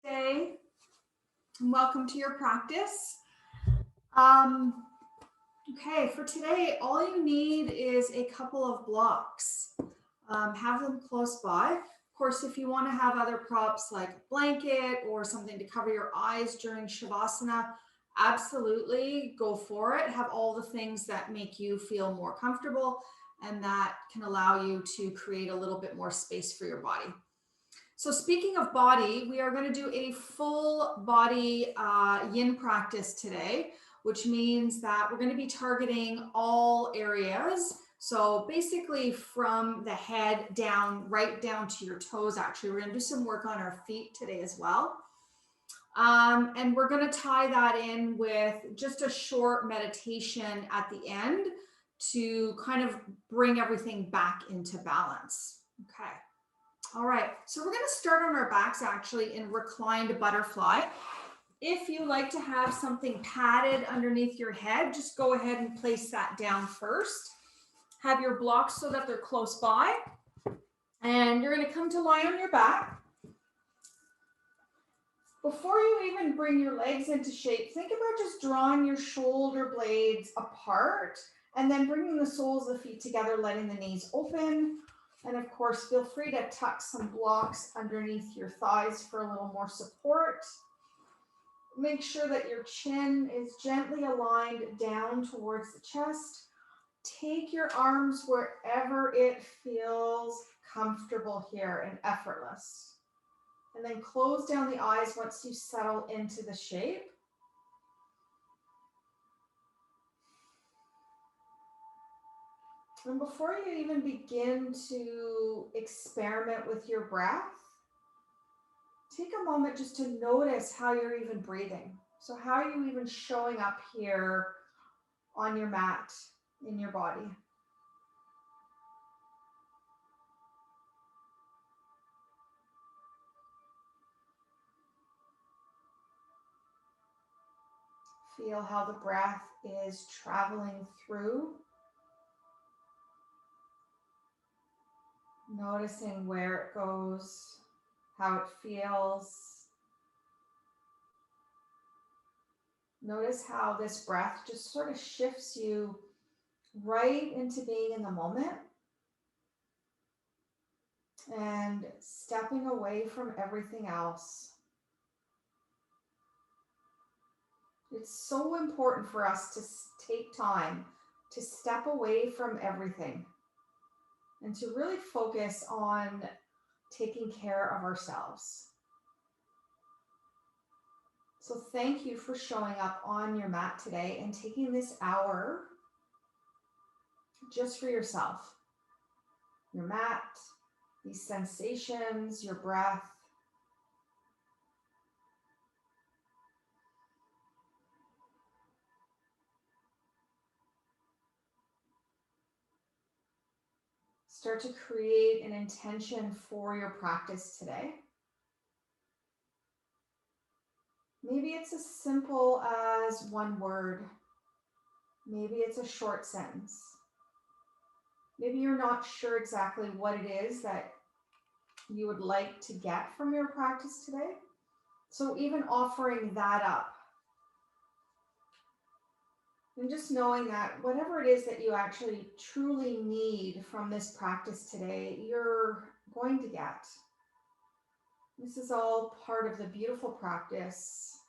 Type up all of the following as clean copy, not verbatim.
Namaste, and welcome to your practice. Okay, for today, all you need is a couple of blocks. Have them close by. Of course, if you want to have other props like a blanket or something to cover your eyes during Shavasana, absolutely go for it. Have all the things that make you feel more comfortable and that can allow you to create a little bit more space for your body. So speaking of body, we are going to do a full body yin practice today, which means that we're going to be targeting all areas. So basically from the head down, right down to your toes, actually. We're going to do some work on our feet today as well. And we're going to tie that in with just a short meditation at the end to kind of bring everything back into balance. Okay. All right, so we're going to start on our backs actually in reclined butterfly. If you like to have something padded underneath your head, just go ahead and place that down first. Have your blocks so that they're close by. And you're going to come to lie on your back. Before you even bring your legs into shape, think about just drawing your shoulder blades apart and then bringing the soles of the feet together, letting the knees open. And of course, feel free to tuck some blocks underneath your thighs for a little more support. Make sure that your chin is gently aligned down towards the chest. Take your arms wherever it feels comfortable here and effortless. And then close down the eyes once you settle into the shape. And before you even begin to experiment with your breath, take a moment just to notice how you're even breathing. So how are you even showing up here on your mat in your body? Feel how the breath is traveling through. Noticing where it goes, how it feels. Notice how this breath just sort of shifts you right into being in the moment and stepping away from everything else. It's so important for us to take time to step away from everything and to really focus on taking care of ourselves. So thank you for showing up on your mat today and taking this hour just for yourself. Your mat, these sensations, your breath. Start to create an intention for your practice today. Maybe it's as simple as one word. Maybe it's a short sentence. Maybe you're not sure exactly what it is that you would like to get from your practice today. So even offering that up and just knowing that whatever it is that you actually truly need from this practice today, you're going to get. This is all part of the beautiful practice.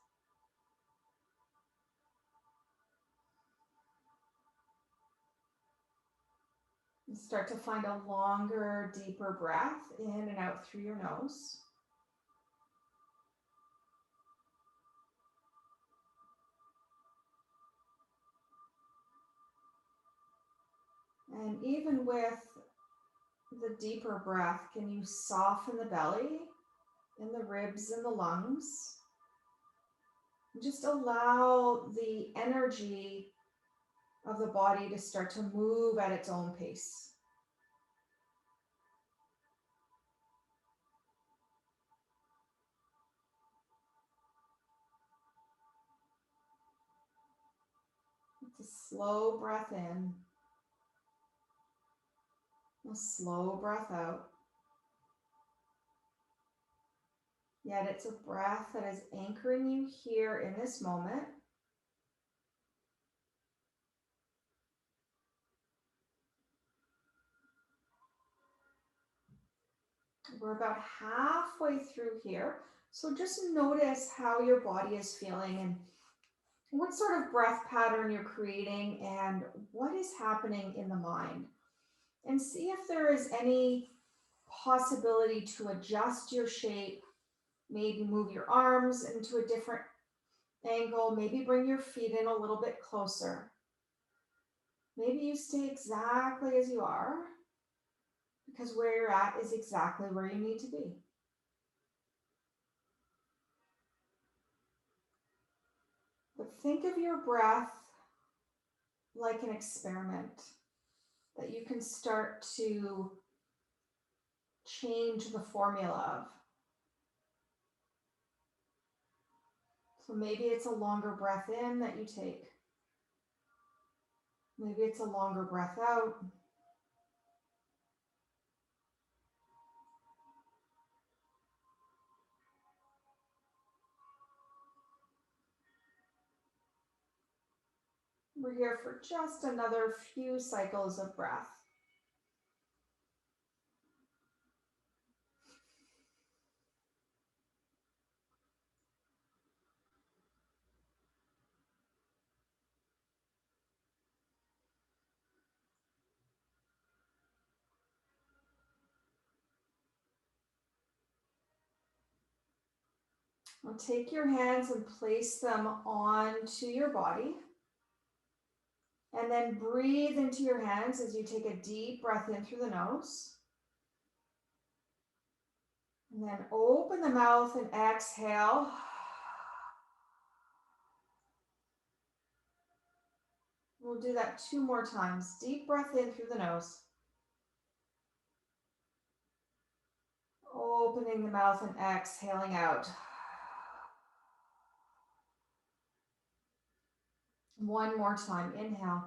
And start to find a longer, deeper breath in and out through your nose. And even with the deeper breath, can you soften the belly and the ribs and the lungs? And just allow the energy of the body to start to move at its own pace. It's a slow breath in, a slow breath out. Yet it's a breath that is anchoring you here in this moment. We're about halfway through here. So just notice how your body is feeling and what sort of breath pattern you're creating and what is happening in the mind. And see if there is any possibility to adjust your shape, maybe move your arms into a different angle, maybe bring your feet in a little bit closer. Maybe you stay exactly as you are because where you're at is exactly where you need to be. But think of your breath like an experiment that you can start to change the formula of. So maybe it's a longer breath in that you take. Maybe it's a longer breath out. We're here for just another few cycles of breath. Now take your hands and place them onto your body. And then breathe into your hands as you take a deep breath in through the nose. And then open the mouth and exhale. We'll do that 2 more times. Deep breath in through the nose. Opening the mouth and exhaling out. 1 more time. Inhale.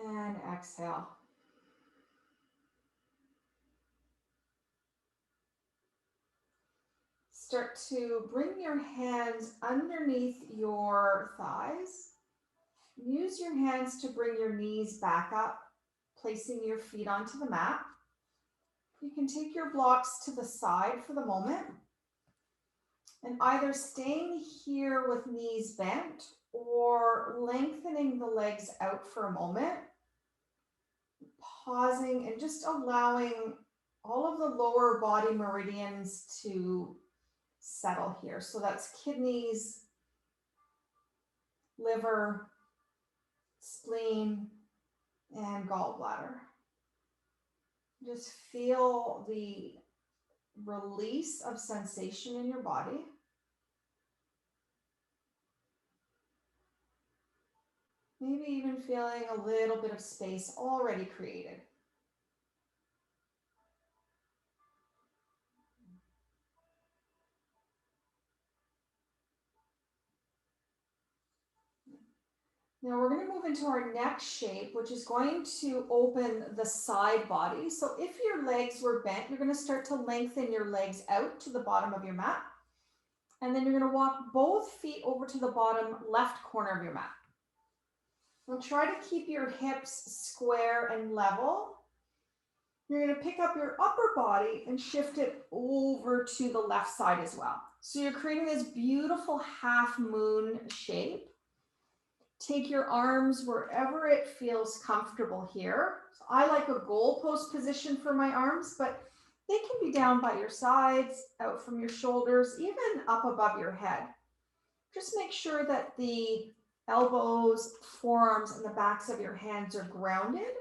And exhale. Start to bring your hands underneath your thighs. Use your hands to bring your knees back up, placing your feet onto the mat. You can take your blocks to the side for the moment and either staying here with knees bent or lengthening the legs out for a moment, pausing and just allowing all of the lower body meridians to settle here. So that's kidneys, liver, spleen, and gallbladder. Just feel the release of sensation in your body. Maybe even feeling a little bit of space already created. Now we're going to move into our next shape, which is going to open the side body. So if your legs were bent, you're going to start to lengthen your legs out to the bottom of your mat. And then you're going to walk both feet over to the bottom left corner of your mat. We'll try to keep your hips square and level. You're going to pick up your upper body and shift it over to the left side as well. So you're creating this beautiful half moon shape. Take your arms wherever it feels comfortable here. So I like a goalpost position for my arms, but they can be down by your sides, out from your shoulders, even up above your head. Just make sure that the elbows, forearms, and the backs of your hands are grounded.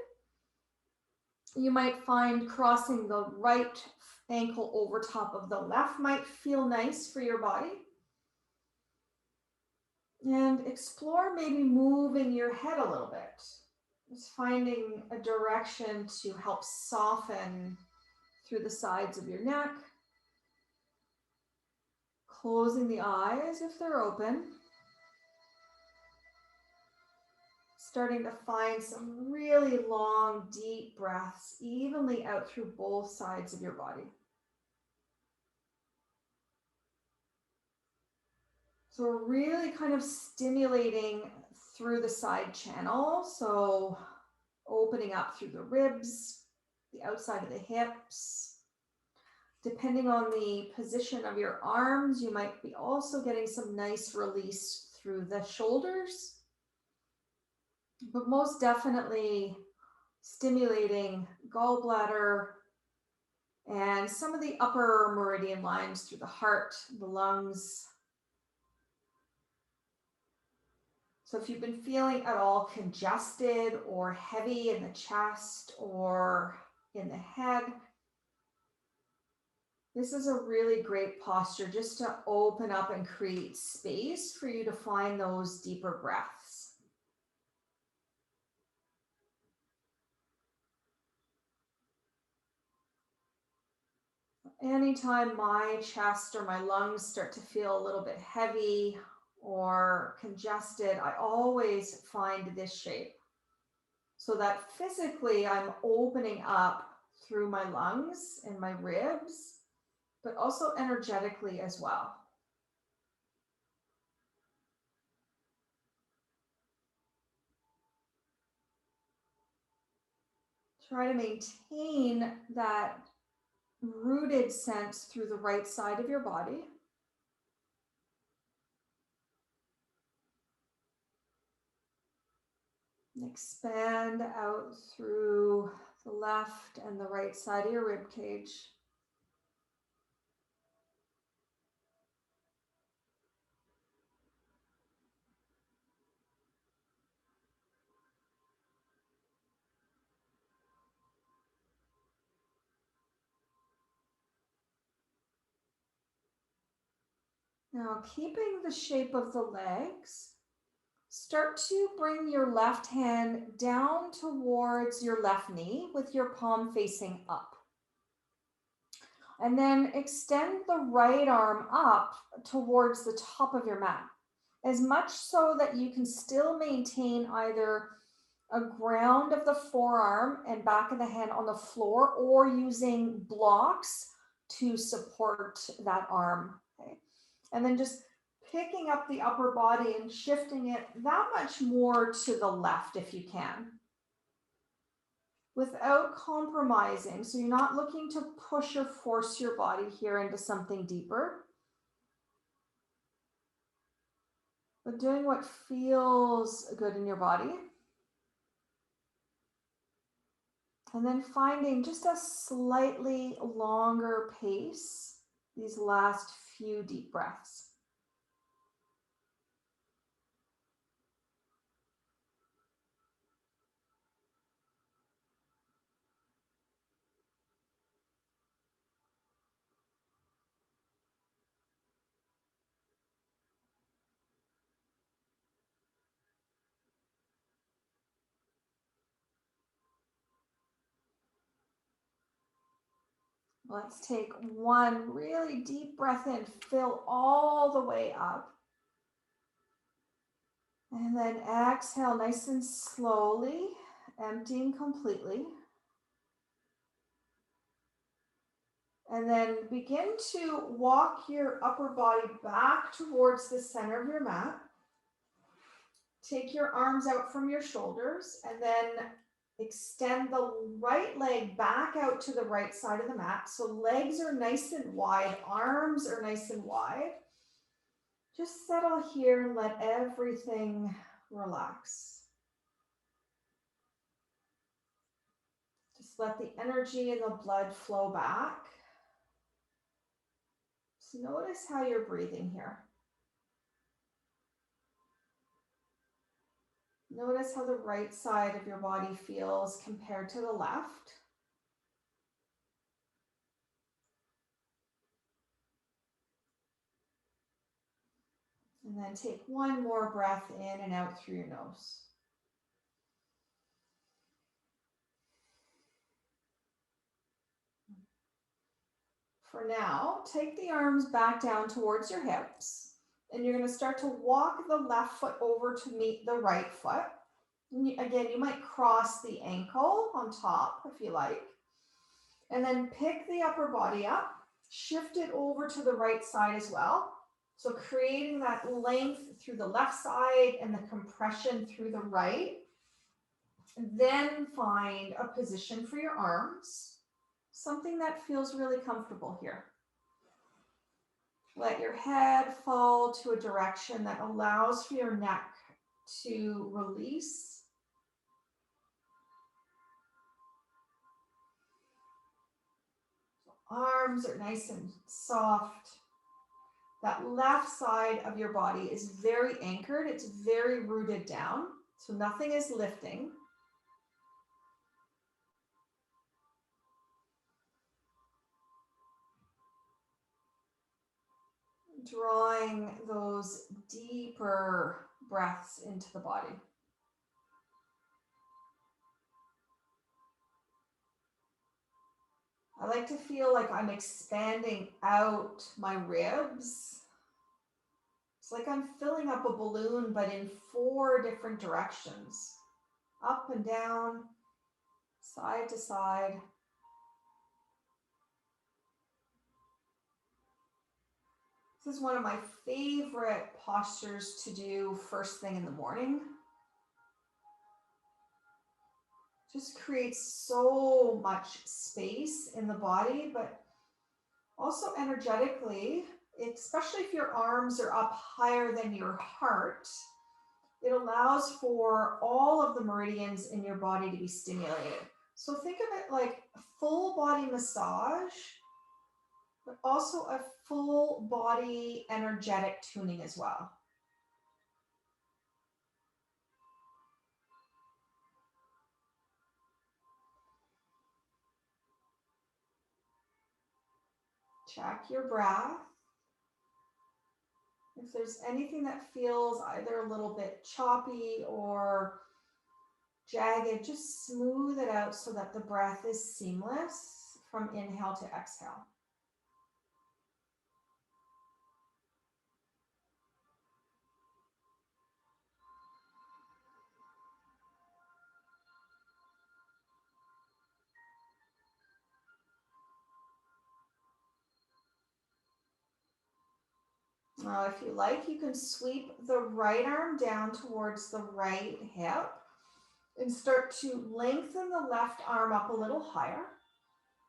You might find crossing the right ankle over top of the left might feel nice for your body. And explore maybe moving your head a little bit. Just finding a direction to help soften through the sides of your neck. Closing the eyes if they're open. Starting to find some really long, deep breaths evenly out through both sides of your body. So we're really kind of stimulating through the side channel. So opening up through the ribs, the outside of the hips. Depending on the position of your arms, you might be also getting some nice release through the shoulders. But most definitely stimulating gallbladder and some of the upper meridian lines through the heart, the lungs. So if you've been feeling at all congested or heavy in the chest or in the head, this is a really great posture just to open up and create space for you to find those deeper breaths. Anytime my chest or my lungs start to feel a little bit heavy or congested, I always find this shape so that physically I'm opening up through my lungs and my ribs, but also energetically as well. Try to maintain that rooted sense through the right side of your body. Expand out through the left and the right side of your rib cage. Now, keeping the shape of the legs, start to bring your left hand down towards your left knee with your palm facing up. And then extend the right arm up towards the top of your mat, as much so that you can still maintain either a ground of the forearm and back of the hand on the floor or using blocks to support that arm. Okay. And then just picking up the upper body and shifting it that much more to the left if you can, without compromising. So you're not looking to push or force your body here into something deeper, but doing what feels good in your body. And then finding just a slightly longer pace these last few deep breaths. Let's take one really deep breath in, fill all the way up. And then exhale nice and slowly, emptying completely. And then begin to walk your upper body back towards the center of your mat. Take your arms out from your shoulders and then extend the right leg back out to the right side of the mat. So legs are nice and wide, arms are nice and wide. Just settle here and let everything relax. Just let the energy and the blood flow back. So notice how you're breathing here. Notice how the right side of your body feels compared to the left. And then take one more breath in and out through your nose. For now, take the arms back down towards your hips, and you're going to start to walk the left foot over to meet the right foot. Again, you might cross the ankle on top if you like. And then pick the upper body up, shift it over to the right side as well. So creating that length through the left side and the compression through the right. Then find a position for your arms, something that feels really comfortable here. Let your head fall to a direction that allows for your neck to release. Arms are nice and soft. That left side of your body is very anchored. It's very rooted down. So nothing is lifting. Drawing those deeper breaths into the body. I like to feel like I'm expanding out my ribs. It's like I'm filling up a balloon, but in 4 different directions. Up and down, side to side. This is one of my favorite postures to do first thing in the morning. Just creates so much space in the body, but also energetically, especially if your arms are up higher than your heart, it allows for all of the meridians in your body to be stimulated. So think of it like a full body massage, but also a full body energetic tuning as well. Check your breath. If there's anything that feels either a little bit choppy or jagged, just smooth it out so that the breath is seamless from inhale to exhale. Now, if you like, you can sweep the right arm down towards the right hip and start to lengthen the left arm up a little higher,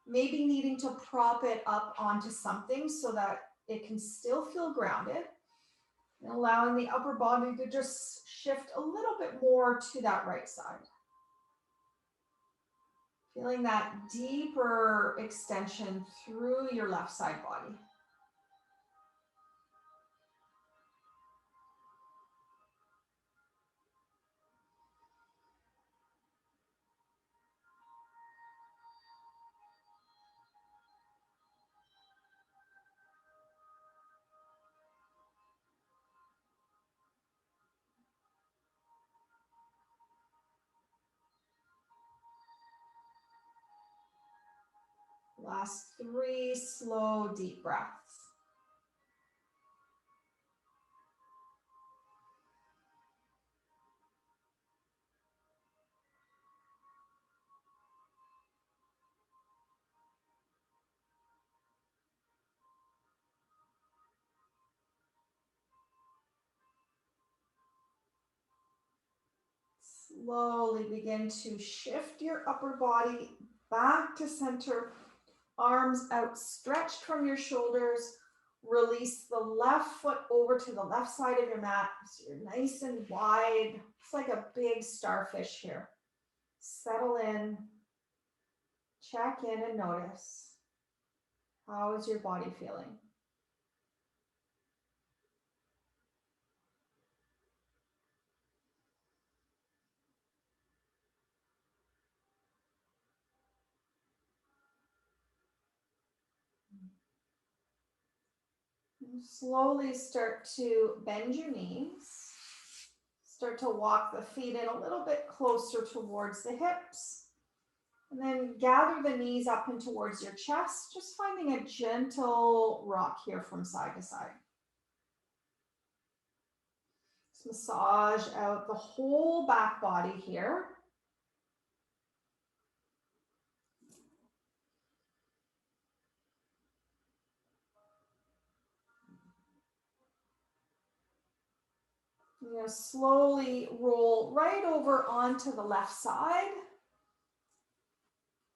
maybe needing to prop it up onto something so that it can still feel grounded, and allowing the upper body to just shift a little bit more to that right side. Feeling that deeper extension through your left side body. Last 3 slow, deep breaths. Slowly begin to shift your upper body back to center, arms outstretched from your shoulders. Release the left foot over to the left side of your mat. So you're nice and wide. It's like a big starfish here. Settle in, check in and notice. How is your body feeling? Slowly start to bend your knees. Start to walk the feet in a little bit closer towards the hips. And then gather the knees up and towards your chest, just finding a gentle rock here from side to side. Massage out the whole back body here. You're going to slowly roll right over onto the left side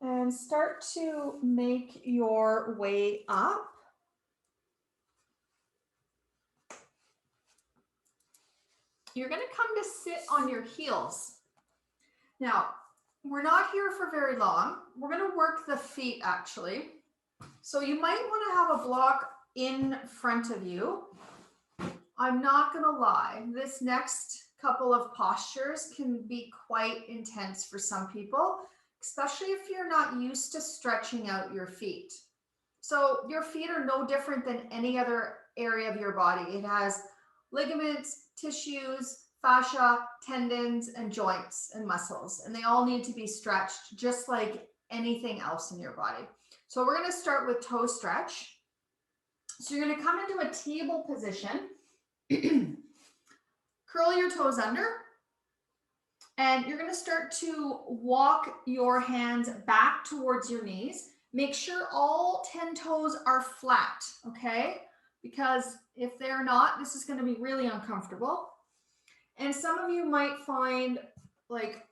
and start to make your way up. You're going to come to sit on your heels. Now, we're not here for very long. We're going to work the feet actually. So you might want to have a block in front of you. I'm not going to lie, this next couple of postures can be quite intense for some people, especially if you're not used to stretching out your feet. So your feet are no different than any other area of your body. It has ligaments, tissues, fascia, tendons, and joints and muscles, and they all need to be stretched just like anything else in your body. So we're going to start with toe stretch. So you're going to come into a table position. Curl your toes under, and you're going to start to walk your hands back towards your knees. Make sure all 10 toes are flat, okay? Because if they're not, this is going to be really uncomfortable. And some of you might find like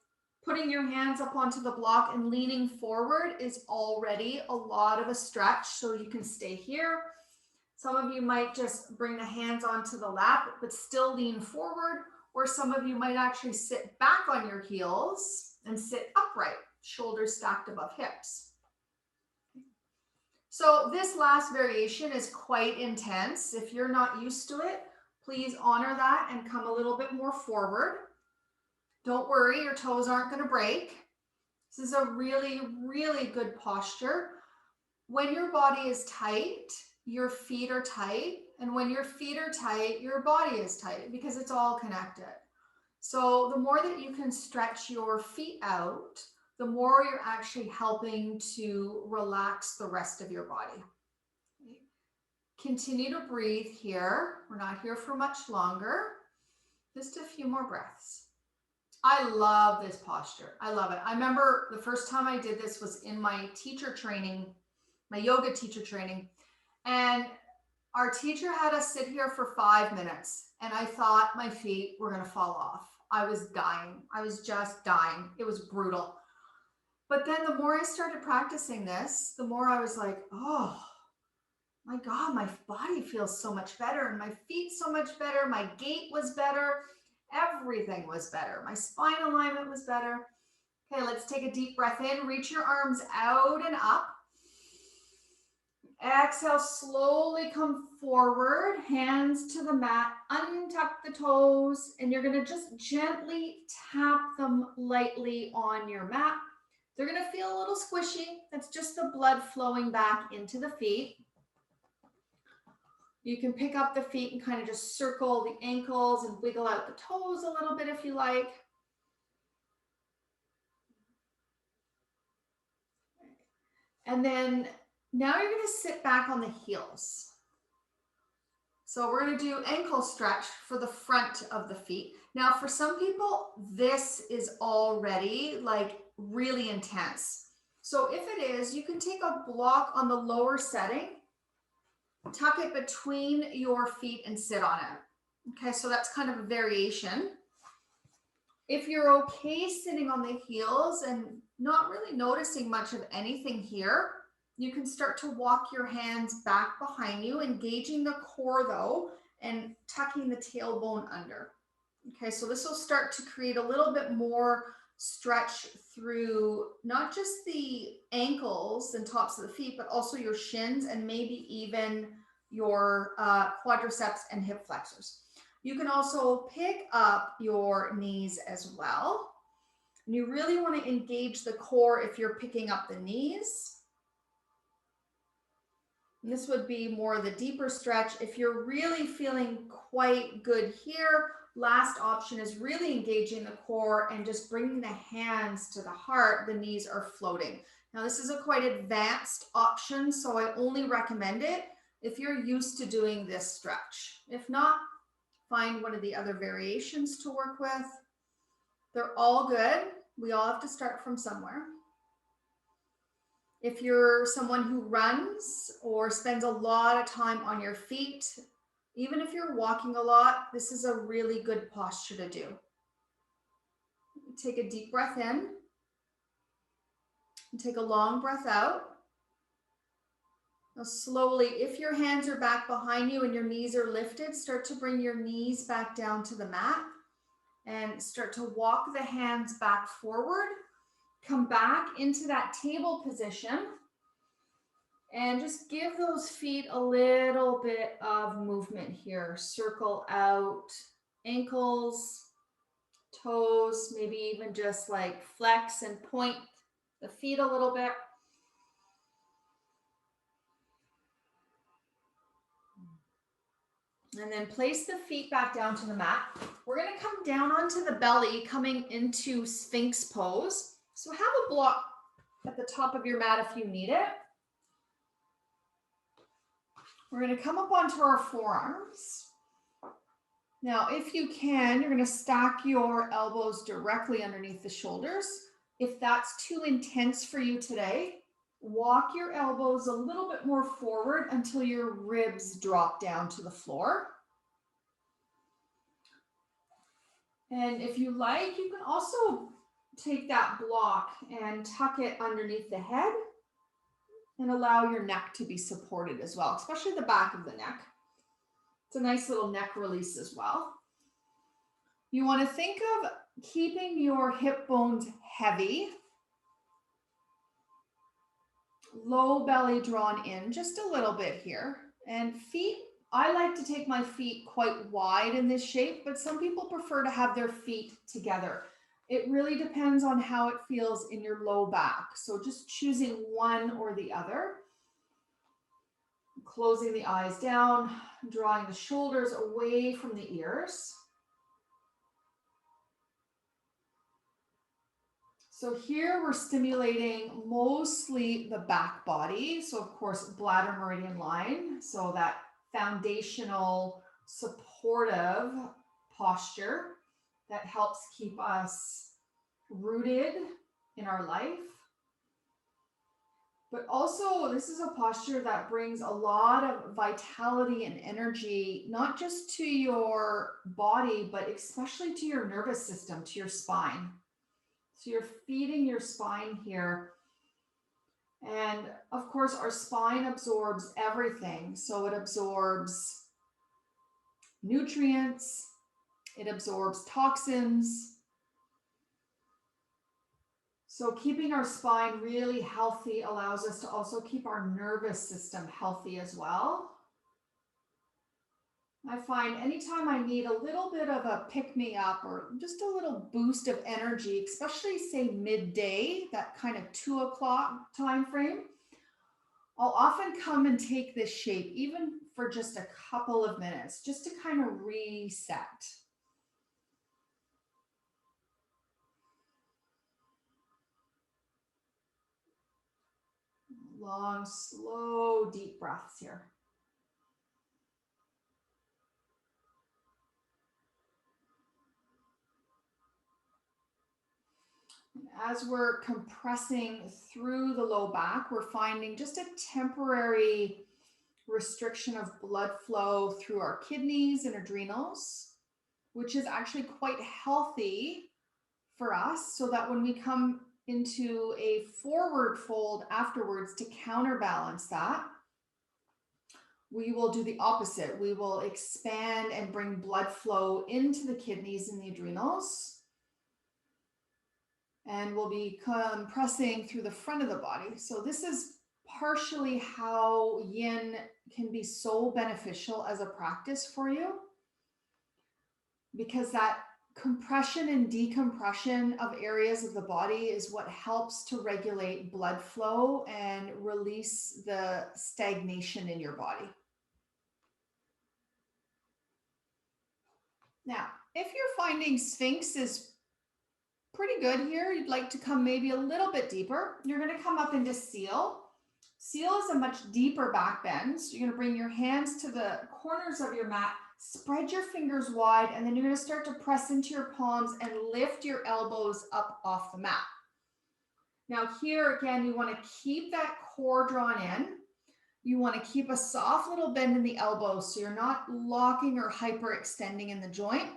putting your hands up onto the block and leaning forward is already a lot of a stretch, so you can stay here. Some of you might just bring the hands onto the lap, but still lean forward, or some of you might actually sit back on your heels and sit upright, shoulders stacked above hips. So this last variation is quite intense. If you're not used to it, please honor that and come a little bit more forward. Don't worry, your toes aren't going to break. This is a really, really good posture. When your body is tight, your feet are tight, and when your feet are tight, your body is tight because it's all connected. So the more that you can stretch your feet out, the more you're actually helping to relax the rest of your body. Continue to breathe here. We're not here for much longer. Just a few more breaths. I love this posture. I love it. I remember the first time I did this was in my teacher training, my yoga teacher training. And our teacher had us sit here for 5 minutes, and I thought my feet were going to fall off. I was dying. I was just dying. It was brutal. But then the more I started practicing this, the more I was like, oh my God, my body feels so much better, and my feet so much better. My gait was better. Everything was better. My spine alignment was better. Okay, let's take a deep breath in. Reach your arms out and up. Exhale, slowly come forward, hands to the mat, untuck the toes, and you're going to just gently tap them lightly on your mat. They're going to feel a little squishy. That's just the blood flowing back into the feet. You can pick up the feet and kind of just circle the ankles and wiggle out the toes a little bit if you like. And then now you're going to sit back on the heels. So we're going to do ankle stretch for the front of the feet. Now, for some people, this is already like really intense. So if it is, you can take a block on the lower setting, tuck it between your feet and sit on it. Okay, so that's kind of a variation. If you're okay sitting on the heels and not really noticing much of anything here, you can start to walk your hands back behind you, engaging the core though, and tucking the tailbone under. Okay, so this will start to create a little bit more stretch through not just the ankles and tops of the feet, but also your shins and maybe even your quadriceps and hip flexors. You can also pick up your knees as well. And you really want to engage the core if you're picking up the knees. And this would be more the deeper stretch. If you're really feeling quite good here, last option is really engaging the core and just bringing the hands to the heart. The knees are floating. Now this is a quite advanced option, so I only recommend it if you're used to doing this stretch. If not, find one of the other variations to work with. They're all good. We all have to start from somewhere. If you're someone who runs or spends a lot of time on your feet, even if you're walking a lot, this is a really good posture to do. Take a deep breath in and take a long breath out. Now slowly, if your hands are back behind you and your knees are lifted, start to bring your knees back down to the mat and start to walk the hands back forward. Come back into that table position and just give those feet a little bit of movement here. Circle out ankles, toes, maybe even just like flex and point the feet a little bit. And then place the feet back down to the mat. We're going to come down onto the belly, coming into Sphinx pose. So have a block at the top of your mat if you need it. We're going to come up onto our forearms. Now, if you can, you're going to stack your elbows directly underneath the shoulders. If that's too intense for you today, walk your elbows a little bit more forward until your ribs drop down to the floor. And if you like, you can also take that block and tuck it underneath the head and allow your neck to be supported as well, especially the back of the neck. It's a nice little neck release as well. You want to think of keeping your hip bones heavy, low belly drawn in just a little bit here, and feet, I like to take my feet quite wide in this shape, but some people prefer to have their feet together. It really depends on how it feels in your low back. So just choosing one or the other. Closing the eyes down, drawing the shoulders away from the ears. So here we're stimulating mostly the back body. So of course, bladder meridian line. So that foundational supportive posture that helps keep us rooted in our life. But also, this is a posture that brings a lot of vitality and energy, not just to your body, but especially to your nervous system, to your spine. So you're feeding your spine here. And of course, our spine absorbs everything. So it absorbs nutrients, it absorbs toxins. So keeping our spine really healthy allows us to also keep our nervous system healthy as well. I find anytime I need a little bit of a pick-me-up or just a little boost of energy, especially say midday, that kind of 2 o'clock time frame, I'll often come and take this shape, even for just a couple of minutes, just to kind of reset. Long, slow, deep breaths here. As we're compressing through the low back, we're finding just a temporary restriction of blood flow through our kidneys and adrenals, which is actually quite healthy for us, so that when we come into a forward fold afterwards to counterbalance that, we will do the opposite. We will expand and bring blood flow into the kidneys and the adrenals. And we'll be compressing through the front of the body. So this is partially how yin can be so beneficial as a practice for you, because that compression and decompression of areas of the body is what helps to regulate blood flow and release the stagnation in your body. Now, if you're finding Sphinx is pretty good here, you'd like to come maybe a little bit deeper, you're going to come up into Seal. Seal is a much deeper back bend. So you're going to bring your hands to the corners of your mat, Spread your fingers wide, and then you're going to start to press into your palms and lift your elbows up off the mat. Now here again, you want to keep that core drawn in. You want to keep a soft little bend in the elbows so you're not locking or hyperextending in the joint.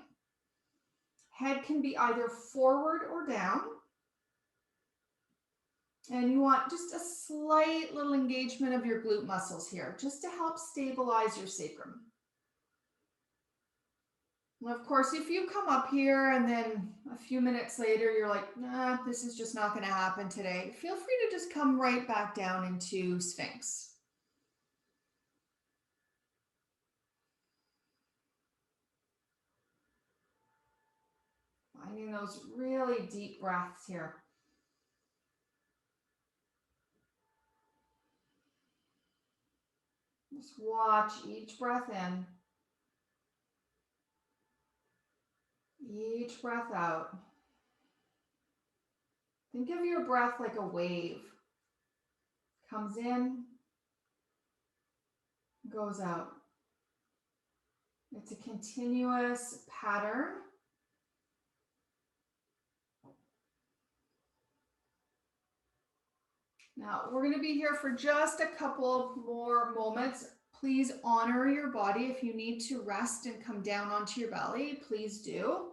Head can be either forward or down. And you want just a slight little engagement of your glute muscles here, just to help stabilize your sacrum. And of course, if you come up here and then a few minutes later, you're like, nah, this is just not going to happen today, feel free to just come right back down into Sphinx. Finding those really deep breaths here. Just watch each breath in, each breath out. Think of your breath like a wave. Comes in, goes out. It's a continuous pattern. Now, we're going to be here for just a couple more moments. Please honor your body. If you need to rest and come down onto your belly, please do.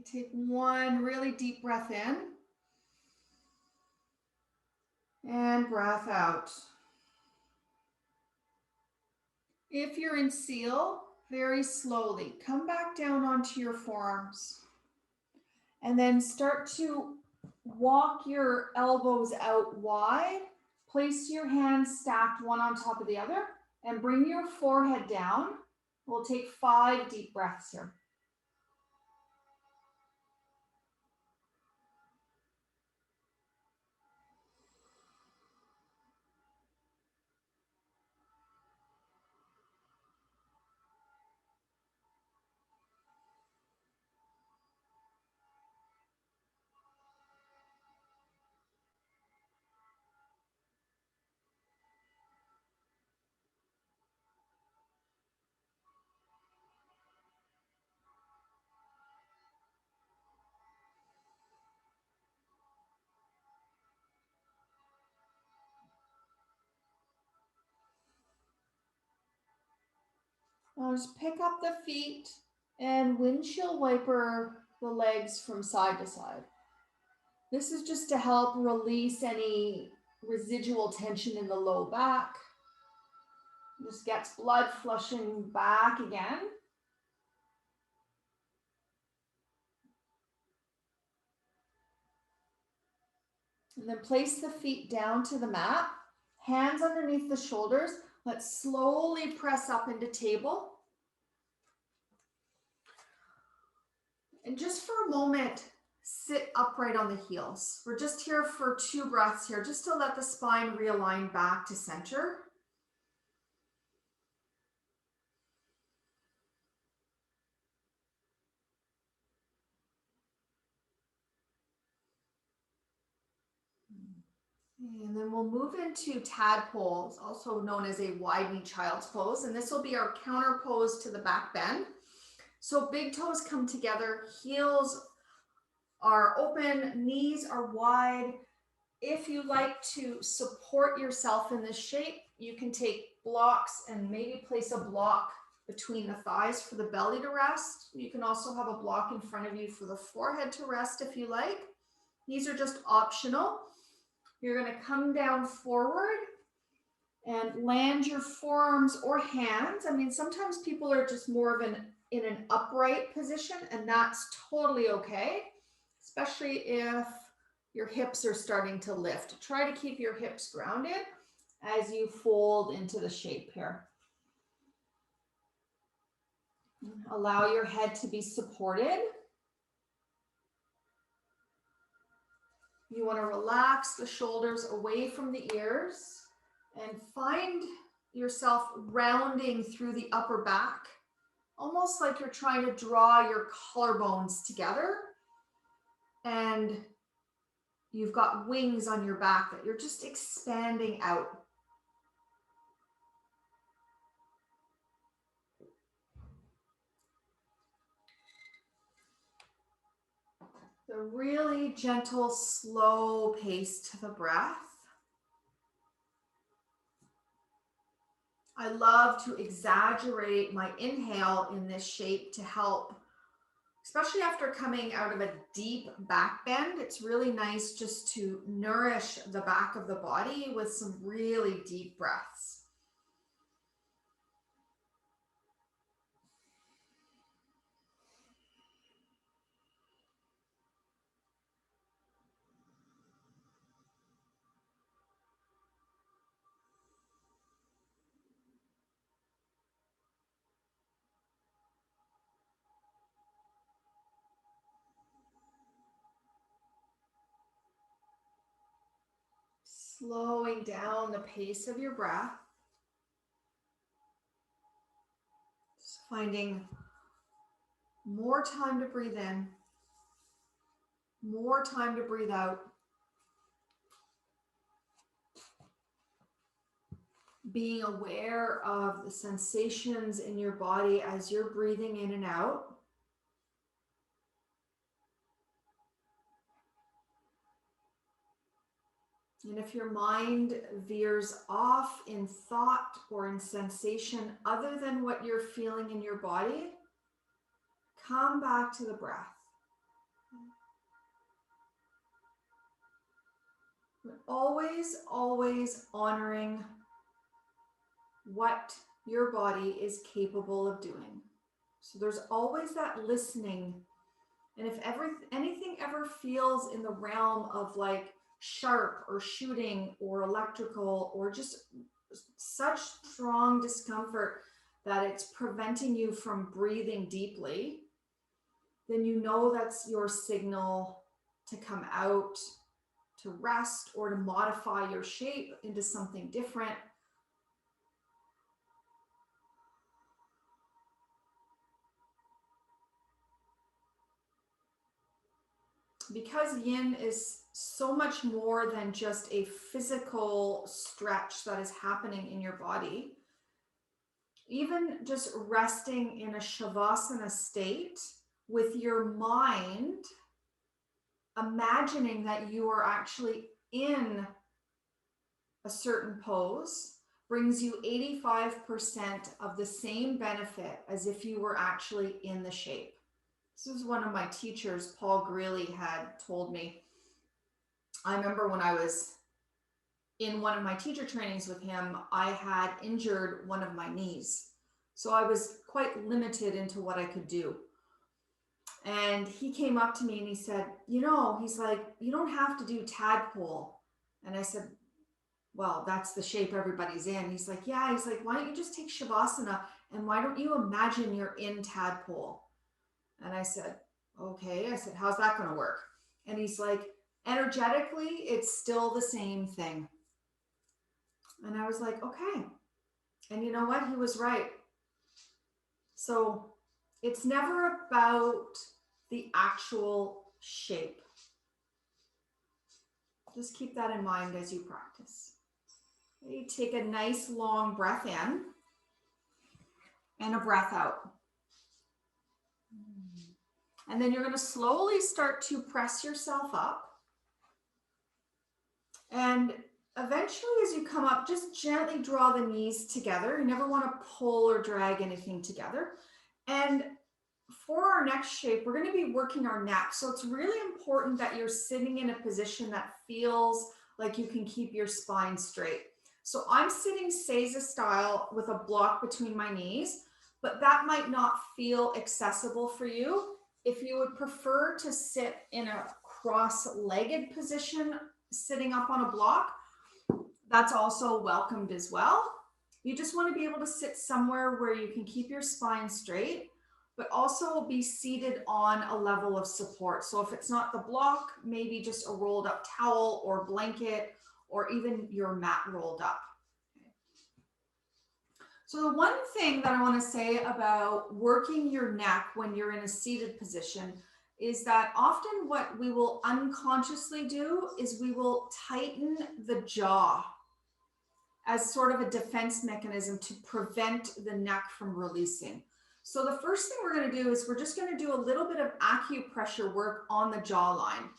Take one really deep breath in and breath out. If you're in seal, very slowly come back down onto your forearms and then start to walk your elbows out wide. Place your hands stacked one on top of the other and bring your forehead down. We'll take 5 deep breaths here. Now just pick up the feet and windshield wiper the legs from side to side. This is just to help release any residual tension in the low back. Just gets blood flushing back again. And then place the feet down to the mat, hands underneath the shoulders. Let's slowly press up into table. And just for a moment, sit upright on the heels. We're just here for 2 breaths here, just to let the spine realign back to center. And then we'll move into tadpoles, also known as a wide knee child's pose. And this will be our counter pose to the back bend. So big toes come together, heels are open, knees are wide. If you like to support yourself in this shape, you can take blocks and maybe place a block between the thighs for the belly to rest. You can also have a block in front of you for the forehead to rest if you like. These are just optional. You're going to come down forward and land your forearms or hands. I mean, sometimes people are just more of in an upright position, and that's totally okay, especially if your hips are starting to lift. Try to keep your hips grounded as you fold into the shape here. Allow your head to be supported. You want to relax the shoulders away from the ears and find yourself rounding through the upper back, almost like you're trying to draw your collarbones together, and you've got wings on your back that you're just expanding out. The really gentle, slow pace to the breath. I love to exaggerate my inhale in this shape to help, especially after coming out of a deep back bend. It's really nice just to nourish the back of the body with some really deep breaths. Slowing down the pace of your breath. Just finding more time to breathe in, more time to breathe out. Being aware of the sensations in your body as you're breathing in and out. And if your mind veers off in thought or in sensation other than what you're feeling in your body, come back to the breath. But always, always honoring what your body is capable of doing. So there's always that listening. And if anything ever feels in the realm of like sharp or shooting or electrical or just such strong discomfort that it's preventing you from breathing deeply, then you know that's your signal to come out, to rest, or to modify your shape into something different. Because yin is so much more than just a physical stretch that is happening in your body, even just resting in a shavasana state with your mind, imagining that you are actually in a certain pose, brings you 85% of the same benefit as if you were actually in the shape. This is one of my teachers, Paul Greeley, had told me. I remember when I was in one of my teacher trainings with him, I had injured one of my knees. So I was quite limited into what I could do. And he came up to me and he said, he's like, you don't have to do tadpole. And I said, well, that's the shape everybody's in. He's like, yeah. He's like, why don't you just take shavasana and why don't you imagine you're in tadpole? And I said, okay. I said, how's that going to work? And he's like, energetically, it's still the same thing. And I was like, okay. And you know what? He was right. So it's never about the actual shape. Just keep that in mind as you practice. You take a nice long breath in and a breath out. And then you're going to slowly start to press yourself up. And eventually, as you come up, just gently draw the knees together. You never want to pull or drag anything together. And for our next shape, we're going to be working our neck. So it's really important that you're sitting in a position that feels like you can keep your spine straight. So I'm sitting Seiza style with a block between my knees, but that might not feel accessible for you. If you would prefer to sit in a cross-legged position, sitting up on a block, that's also welcomed as well. You just want to be able to sit somewhere where you can keep your spine straight, but also be seated on a level of support. So if it's not the block, maybe just a rolled up towel or blanket, or even your mat rolled up. So the one thing that I want to say about working your neck when you're in a seated position is that often what we will unconsciously do is we will tighten the jaw as sort of a defense mechanism to prevent the neck from releasing. So the first thing we're going to do is we're just going to do a little bit of acupressure work on the jawline.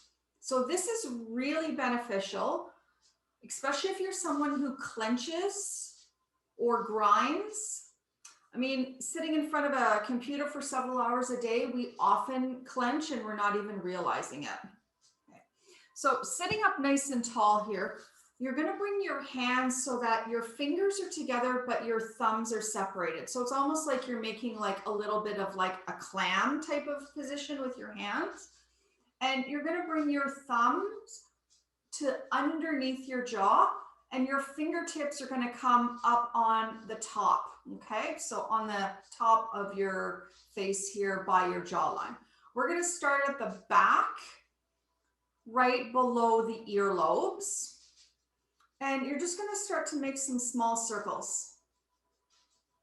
So this is really beneficial, especially if you're someone who clenches or grinds. I mean, sitting in front of a computer for several hours a day, we often clench and we're not even realizing it. Okay. So sitting up nice and tall here, you're going to bring your hands so that your fingers are together, but your thumbs are separated. So it's almost like you're making like a little bit of like a clam type of position with your hands. And you're going to bring your thumbs to underneath your jaw, and your fingertips are going to come up on the top. Okay, so on the top of your face here by your jawline. We're going to start at the back, right below the earlobes. And you're just going to start to make some small circles.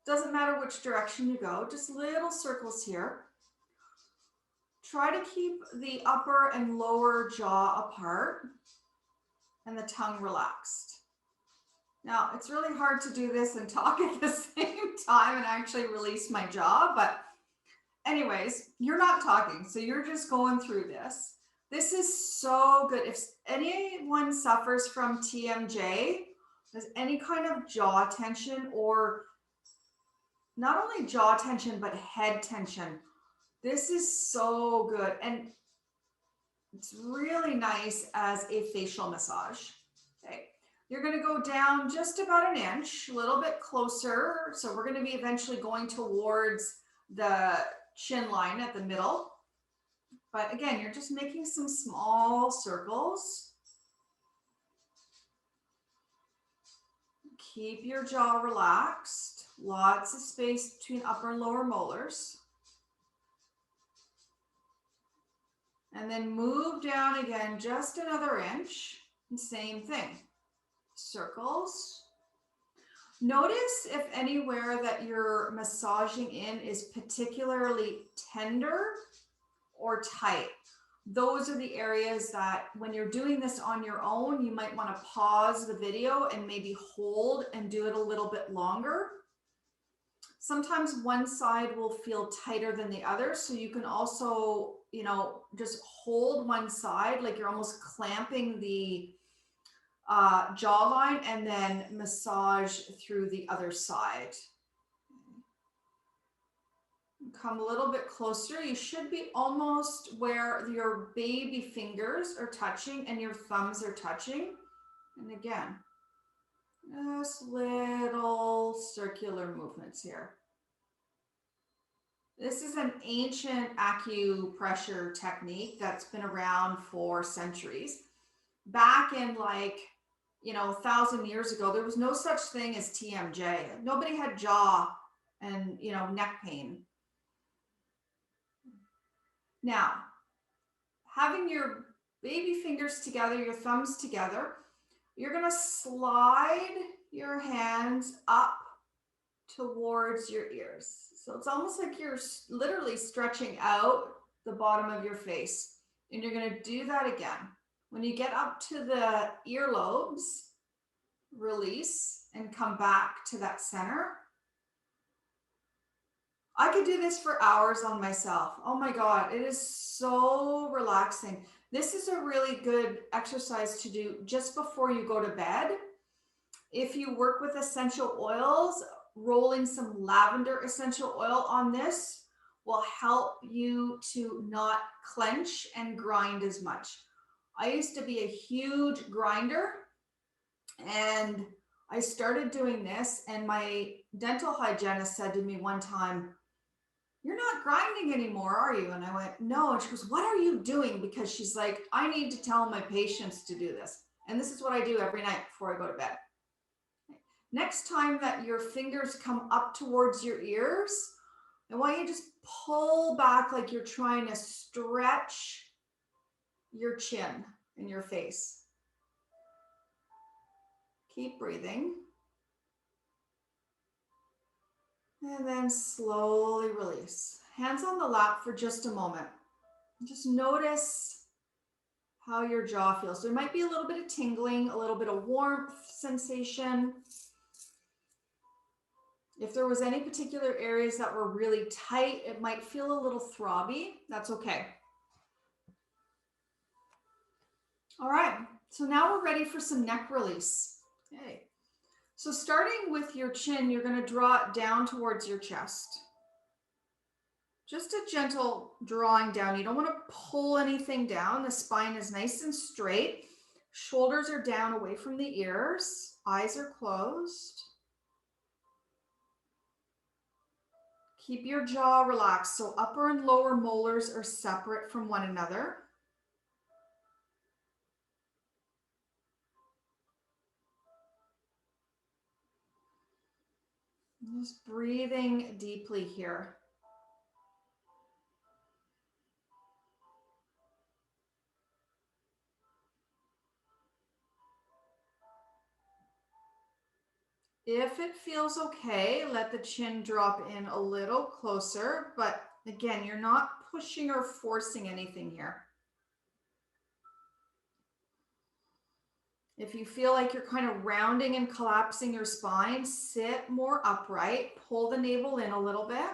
Doesn't matter which direction you go, just little circles here. Try to keep the upper and lower jaw apart and the tongue relaxed. Now, it's really hard to do this and talk at the same time and actually release my jaw, but anyways, you're not talking, so you're just going through this. This is so good. If anyone suffers from TMJ, has any kind of jaw tension, or not only jaw tension, but head tension, this is so good. And it's really nice as a facial massage. Okay. You're going to go down just about an inch, a little bit closer. So we're going to be eventually going towards the chin line at the middle. But again, you're just making some small circles. Keep your jaw relaxed. Lots of space between upper and lower molars. And then move down again, just another inch. And same thing. Circles. Notice if anywhere that you're massaging in is particularly tender or tight. Those are the areas that when you're doing this on your own, you might want to pause the video and maybe hold and do it a little bit longer. Sometimes one side will feel tighter than the other. So you can also, just hold one side, like you're almost clamping the jawline, and then massage through the other side. Come a little bit closer. You should be almost where your baby fingers are touching and your thumbs are touching. And again, just little circular movements here. This is an ancient acupressure technique that's been around for centuries. Back in 1,000 years ago, there was no such thing as TMJ. Nobody had jaw and, neck pain. Now, having your baby fingers together, your thumbs together, you're going to slide your hands up towards your ears. So it's almost like you're literally stretching out the bottom of your face. And you're going to do that again. When you get up to the earlobes, release and come back to that center. I could do this for hours on myself. Oh my God, it is so relaxing. This is a really good exercise to do just before you go to bed. If you work with essential oils, rolling some lavender essential oil on this will help you to not clench and grind as much. I used to be a huge grinder, and I started doing this, and my dental hygienist said to me one time, "You're not grinding anymore, are you?" And I went, "No." And she goes, "What are you doing?" Because she's like, "I need to tell my patients to do this." And this is what I do every night before I go to bed. Next time that your fingers come up towards your ears, I want you to just pull back like you're trying to stretch your chin and your face. Keep breathing. And then slowly release. Hands on the lap for just a moment. Just notice how your jaw feels. There might be a little bit of tingling, a little bit of warmth sensation. If there was any particular areas that were really tight, it might feel a little throbby. That's okay. All right, so now we're ready for some neck release. Okay. So starting with your chin, you're going to draw it down towards your chest. Just a gentle drawing down. You don't want to pull anything down. The spine is nice and straight. Shoulders are down away from the ears. Eyes are closed. Keep your jaw relaxed. So upper and lower molars are separate from one another. Just breathing deeply here. If it feels okay, let the chin drop in a little closer, but again, you're not pushing or forcing anything here. If you feel like you're kind of rounding and collapsing your spine, sit more upright, pull the navel in a little bit.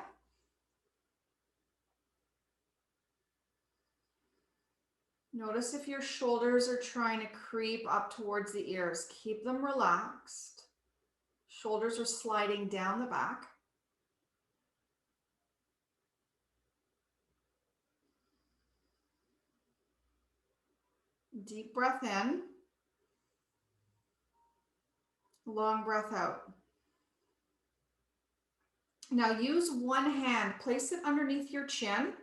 Notice if your shoulders are trying to creep up towards the ears. Keep them relaxed. Shoulders are sliding down the back. Deep breath in. Long breath out. Now use one hand, place it underneath your chin,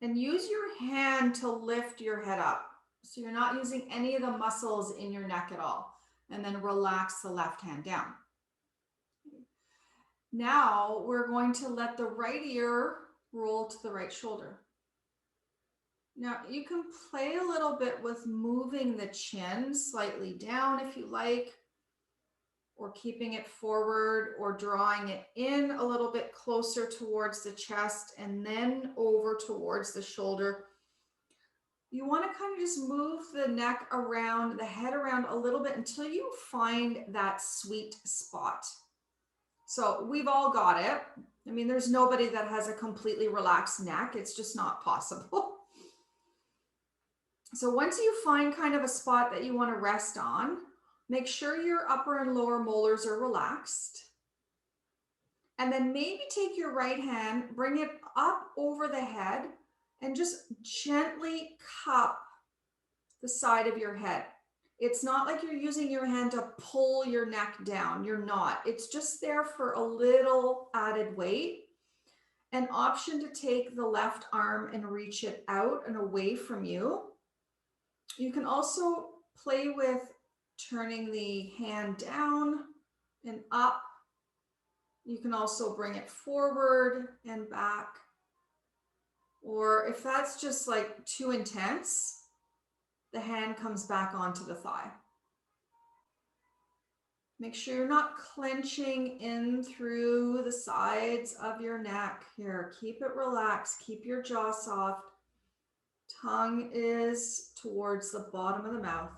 and use your hand to lift your head up. So you're not using any of the muscles in your neck at all. And then relax the left hand down. Now we're going to let the right ear roll to the right shoulder. Now you can play a little bit with moving the chin slightly down if you like, or keeping it forward, or drawing it in a little bit closer towards the chest and then over towards the shoulder. You want to kind of just move the neck around, the head around a little bit until you find that sweet spot. So we've all got it. I mean, there's nobody that has a completely relaxed neck. It's just not possible. So once you find kind of a spot that you want to rest on, make sure your upper and lower molars are relaxed. And then maybe take your right hand, bring it up over the head, and just gently cup the side of your head. It's not like you're using your hand to pull your neck down. You're not. It's just there for a little added weight. An option to take the left arm and reach it out and away from you. You can also play with turning the hand down and up. You can also bring it forward and back. Or if that's just like too intense, the hand comes back onto the thigh. Make sure you're not clenching in through the sides of your neck here. Keep it relaxed. Keep your jaw soft. Tongue is towards the bottom of the mouth.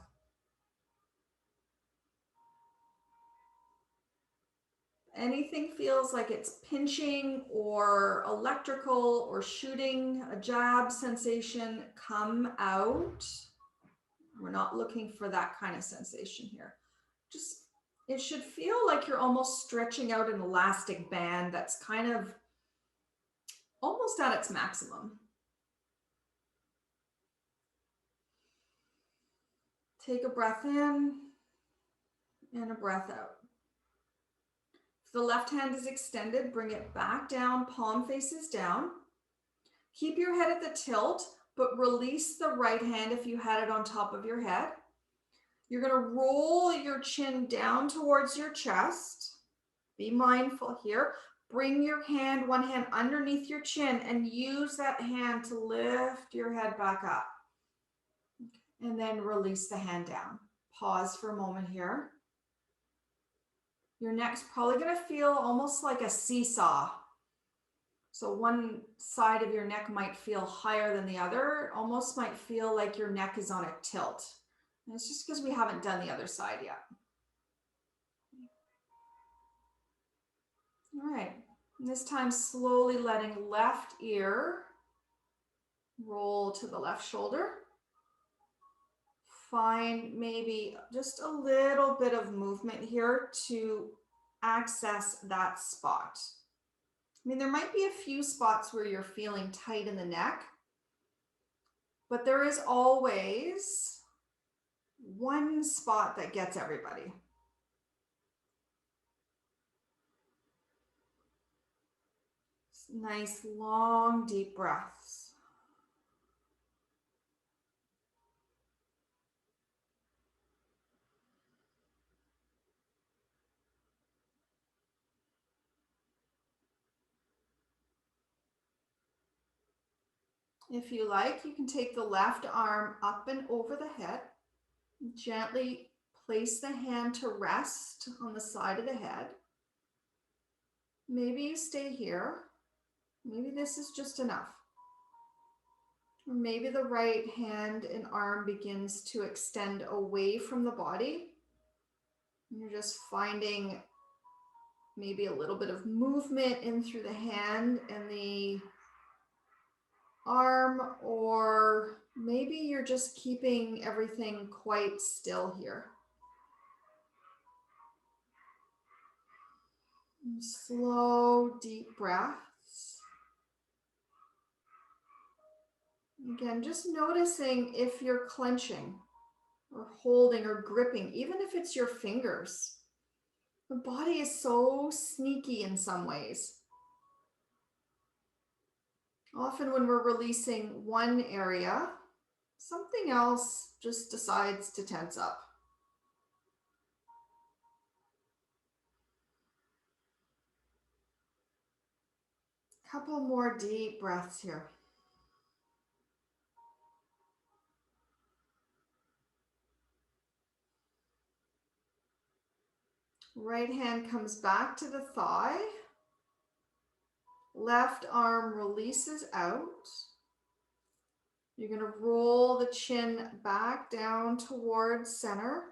Anything feels like it's pinching or electrical or shooting, a jab sensation, come out. We're not looking for that kind of sensation here. Just, it should feel like you're almost stretching out an elastic band that's kind of almost at its maximum. Take a breath in and a breath out. If the left hand is extended, bring it back down, palm faces down. Keep your head at the tilt, but release the right hand if you had it on top of your head. You're going to roll your chin down towards your chest. Be mindful here. Bring your hand, one hand underneath your chin, and use that hand to lift your head back up. And then release the hand down. Pause for a moment here. Your neck's probably going to feel almost like a seesaw. So one side of your neck might feel higher than the other. It almost might feel like your neck is on a tilt. And it's just because we haven't done the other side yet. All right. And this time, slowly letting left ear roll to the left shoulder. Find maybe just a little bit of movement here to access that spot. I mean, there might be a few spots where you're feeling tight in the neck, but there is always one spot that gets everybody. Nice, long, deep breaths. If you like, you can take the left arm up and over the head. Gently place the hand to rest on the side of the head. Maybe you stay here. Maybe this is just enough. Or maybe the right hand and arm begins to extend away from the body. And you're just finding maybe a little bit of movement in through the hand and the arm, or maybe you're just keeping everything quite still here. And slow, deep breaths. Again, just noticing if you're clenching or holding or gripping, even if it's your fingers. The body is so sneaky in some ways. Often when we're releasing one area, something else just decides to tense up. Couple more deep breaths here. Right hand comes back to the thigh. Left arm releases out. You're going to roll the chin back down towards center.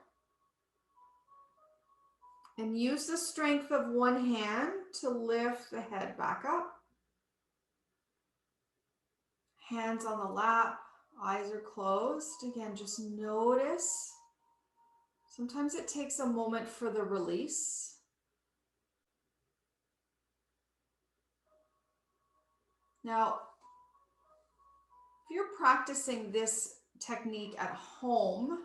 And use the strength of one hand to lift the head back up. Hands on the lap, eyes are closed. Again, just notice. Sometimes it takes a moment for the release. Now, if you're practicing this technique at home,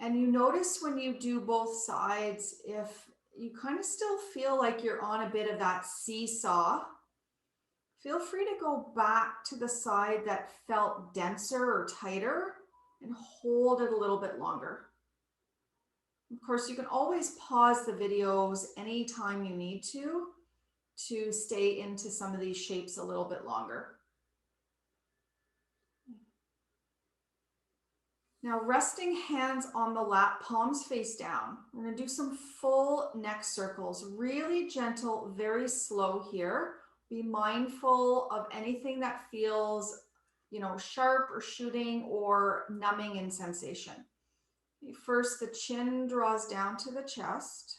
and you notice when you do both sides, if you kind of still feel like you're on a bit of that seesaw, feel free to go back to the side that felt denser or tighter and hold it a little bit longer. Of course, you can always pause the videos anytime you need to stay into some of these shapes a little bit longer. Now, resting hands on the lap, palms face down. We're going to do some full neck circles, really gentle, very slow here. Be mindful of anything that feels, sharp or shooting or numbing in sensation. First, the chin draws down to the chest.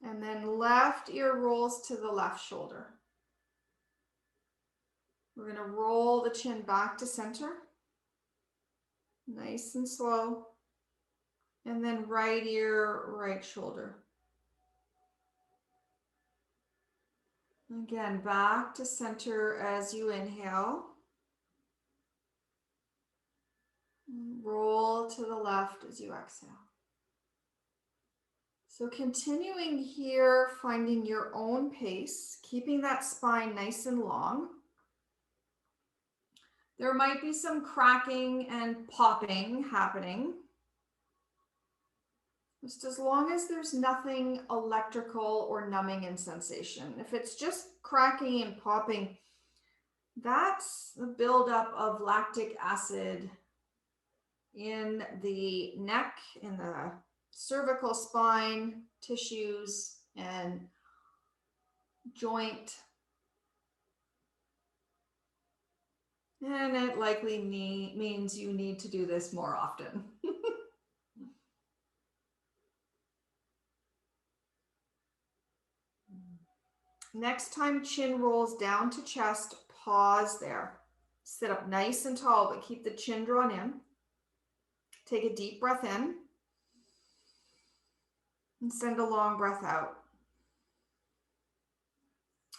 And then left ear rolls to the left shoulder. We're going to roll the chin back to center. Nice and slow. And then right ear, right shoulder. Again, back to center as you inhale. Roll to the left as you exhale. So continuing here, finding your own pace, keeping that spine nice and long. There might be some cracking and popping happening. Just as long as there's nothing electrical or numbing in sensation. If it's just cracking and popping, that's the buildup of lactic acid in the neck, in the cervical spine, tissues, and joint. And it likely means you need to do this more often. Next time chin rolls down to chest, pause there. Sit up nice and tall, but keep the chin drawn in. Take a deep breath in and send a long breath out.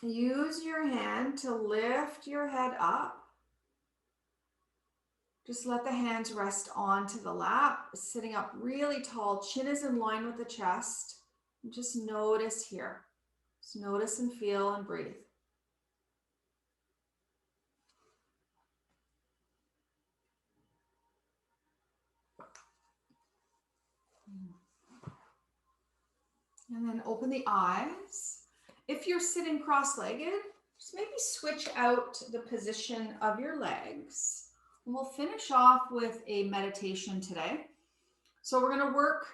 Use your hand to lift your head up. Just let the hands rest onto the lap, sitting up really tall. Chin is in line with the chest. Just notice here. Just notice and feel and breathe. And then open the eyes. If you're sitting cross-legged, just maybe switch out the position of your legs. And we'll finish off with a meditation today. So we're going to work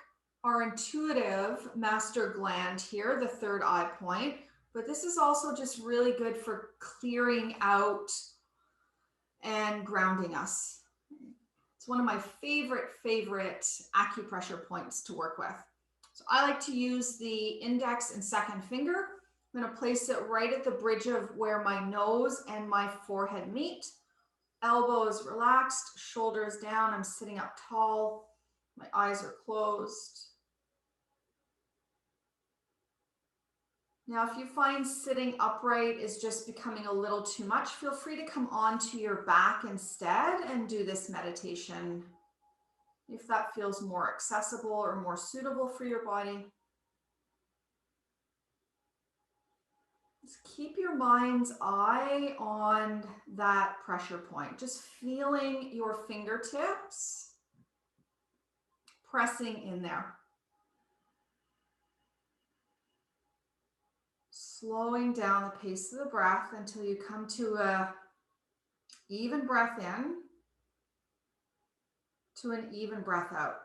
our intuitive master gland here, the third eye point. But this is also just really good for clearing out and grounding us. It's one of my favorite acupressure points to work with. So I like to use the index and second finger. I'm going to place it right at the bridge of where my nose and my forehead meet. Elbows relaxed, shoulders down. I'm sitting up tall. My eyes are closed. Now, if you find sitting upright is just becoming a little too much, feel free to come onto your back instead and do this meditation if that feels more accessible or more suitable for your body. Just keep your mind's eye on that pressure point, just feeling your fingertips pressing in there. Slowing down the pace of the breath until you come to a even breath in to an even breath out.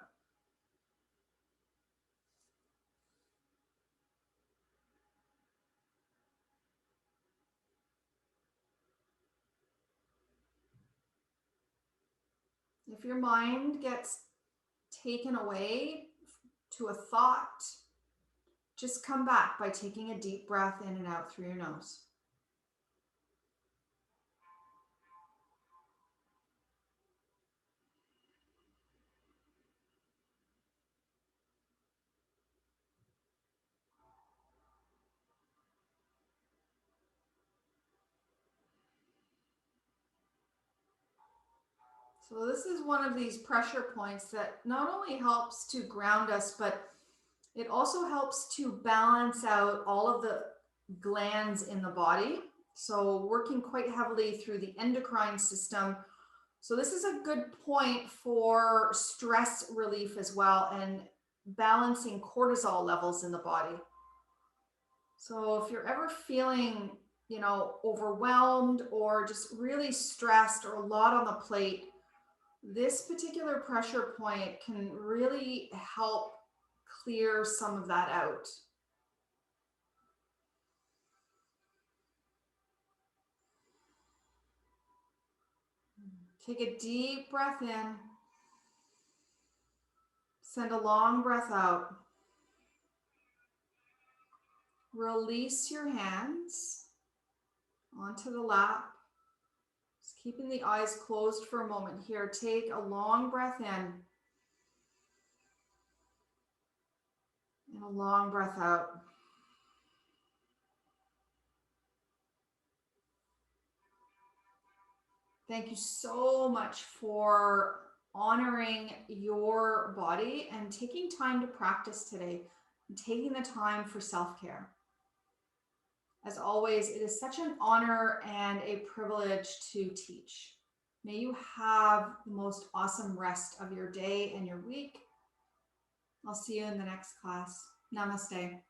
If your mind gets taken away to a thought, just come back by taking a deep breath in and out through your nose. So this is one of these pressure points that not only helps to ground us, but it also helps to balance out all of the glands in the body. So working quite heavily through the endocrine system. So this is a good point for stress relief as well and balancing cortisol levels in the body. So if you're ever feeling, overwhelmed or just really stressed or a lot on the plate, this particular pressure point can really help clear some of that out. Take a deep breath in. Send a long breath out. Release your hands onto the lap. Just keeping the eyes closed for a moment here. Take a long breath in and a long breath out. Thank you so much for honoring your body and taking time to practice today and taking the time for self-care. As always, it is such an honor and a privilege to teach. May you have the most awesome rest of your day and your week. I'll see you in the next class. Namaste.